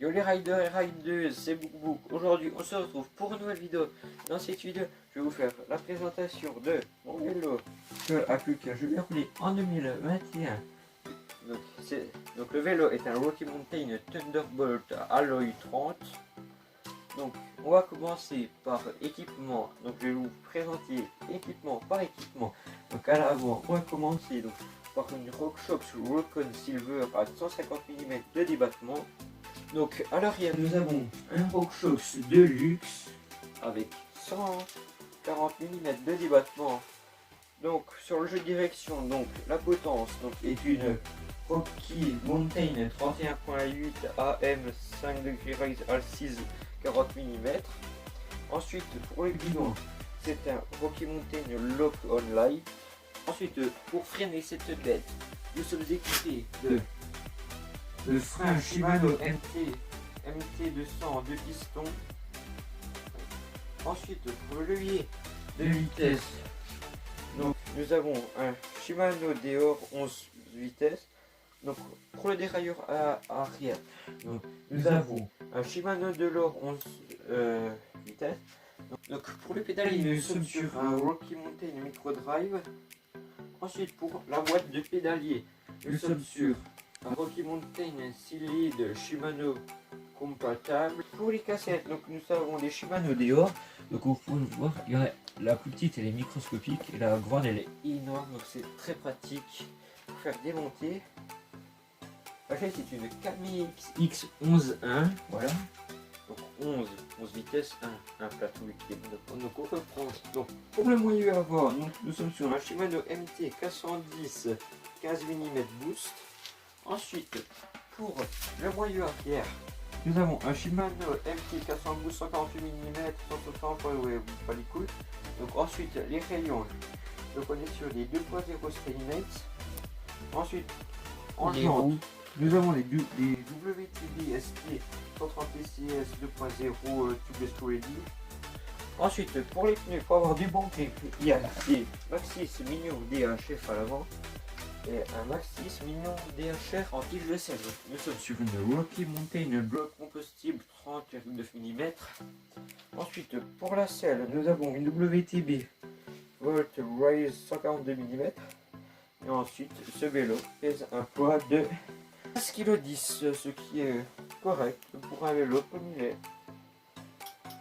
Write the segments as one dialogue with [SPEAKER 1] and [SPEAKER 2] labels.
[SPEAKER 1] Yo les riders et rideuses, c'est Bouk. Aujourd'hui on se retrouve pour une nouvelle vidéo. Dans cette vidéo, je vais vous faire la présentation de mon vélo avec lequel je l'ai roulé en 2021. Donc le vélo est un Rocky Mountain Thunderbolt Alloy 30. Donc on va commencer par équipement. Donc je vais vous présenter équipement par équipement. Donc à l'avant, on va commencer donc par une RockShox Rokon Silver à 150 mm de débattement. Donc à l'arrière nous avons un RockShox Deluxe avec 140 mm de débattement. Donc sur le jeu de direction, donc la potence donc, est une Rocky Mountain 31.8 AM 5 degrés raise à 6 40 mm. Ensuite pour les guidons, c'est un Rocky Mountain Lock On Light. Ensuite pour freiner cette bête, nous sommes équipés de frein Shimano MT200 de piston. Ensuite pour le levier de vitesse, donc nous avons un Shimano Deore 11 vitesses. Donc pour le dérailleur arrière, donc, nous avons un Shimano Deore 11 vitesses. Donc pour le pédalier, nous sommes sur un Rocky Mountain Micro Drive. Ensuite pour la boîte de pédalier, nous sommes sur un Rocky Mountain Silide Shimano compatible. Pour les cassettes, donc nous avons des Shimano Deore. Donc vous pouvez le voir, il y a la plus petite elle est microscopique et la grande elle est énorme, donc c'est très pratique pour faire démonter. La chaîne c'est une Kami X11.1, voilà. Donc 11 vitesses, un plateau équilibré. Donc on reprend. Donc pour le moyeu avant, nous sommes sur un Shimano MT 410 15 mm boost. Ensuite pour le moyeu arrière, nous avons un Shimano MT 400 boost 148 mm 160 pas les couilles. Donc ensuite les rayons, donc on est sur les 2.0 Stainless. Ensuite en jante, nous avons les WTB ST 130 PCS 2.0 tubeless ready. Ensuite pour les pneus, pour avoir du bon grip, il y a des Maxxis Mignon DHF à l'avant et un Maxxis Mignon DHR en tige de sel. Nous sommes sur une Rocky Mountain bloc compostible 30,9 mm. Ensuite pour la selle, nous avons une WTB Volt Rise 142 mm. Et ensuite ce vélo pèse un poids de 15,10 kg, ce qui est correct pour un vélo comme il est.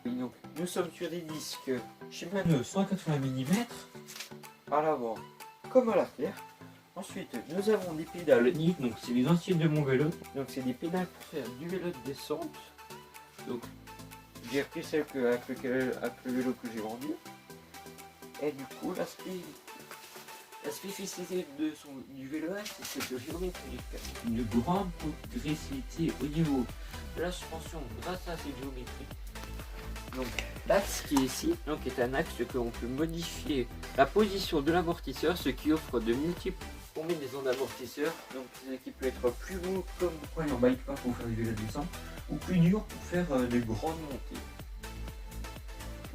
[SPEAKER 1] Et donc, nous sommes sur des disques Shimano 180 mm à l'avant comme à l'arrière. Ensuite, nous avons des pédales Nick, donc c'est les anciennes de mon vélo. Donc c'est des pédales pour faire du vélo de descente. Donc j'ai repris celle avec le vélo que j'ai vendu. Et du coup, la spécificité du vélo, c'est cette géométrie. Une grande progressivité au niveau de la suspension grâce à cette géométrie. Donc l'axe qui est ici est un axe que l'on peut modifier la position de l'amortisseur, ce qui offre de multiples combinaisons d'amortisseurs. Donc qui peut être plus lourd comme vous prenez en bike park pour faire du vélo de descente, ou plus dur pour faire de grandes montées.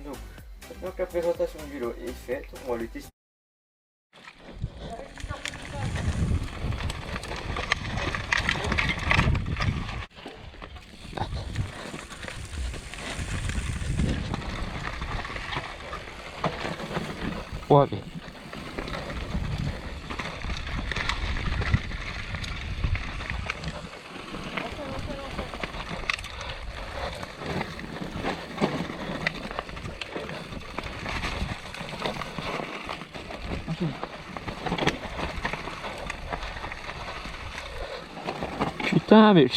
[SPEAKER 1] Donc maintenant que la présentation du vélo est faite, on va le tester.
[SPEAKER 2] Ouais, mais... Putain, mais...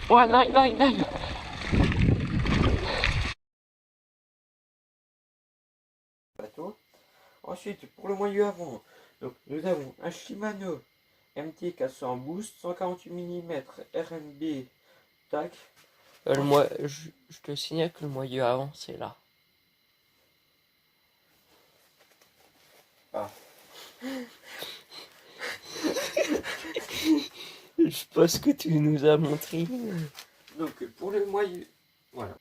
[SPEAKER 2] Ouais, non.
[SPEAKER 1] Ensuite, pour le moyeu avant, Donc, nous avons un Shimano MT400 Boost, 148 mm RMB, tac.
[SPEAKER 3] Je te signale que le moyeu avant, c'est là.
[SPEAKER 1] Ah.
[SPEAKER 3] Je pense que tu nous as montré.
[SPEAKER 1] Donc, pour le moyeu, voilà.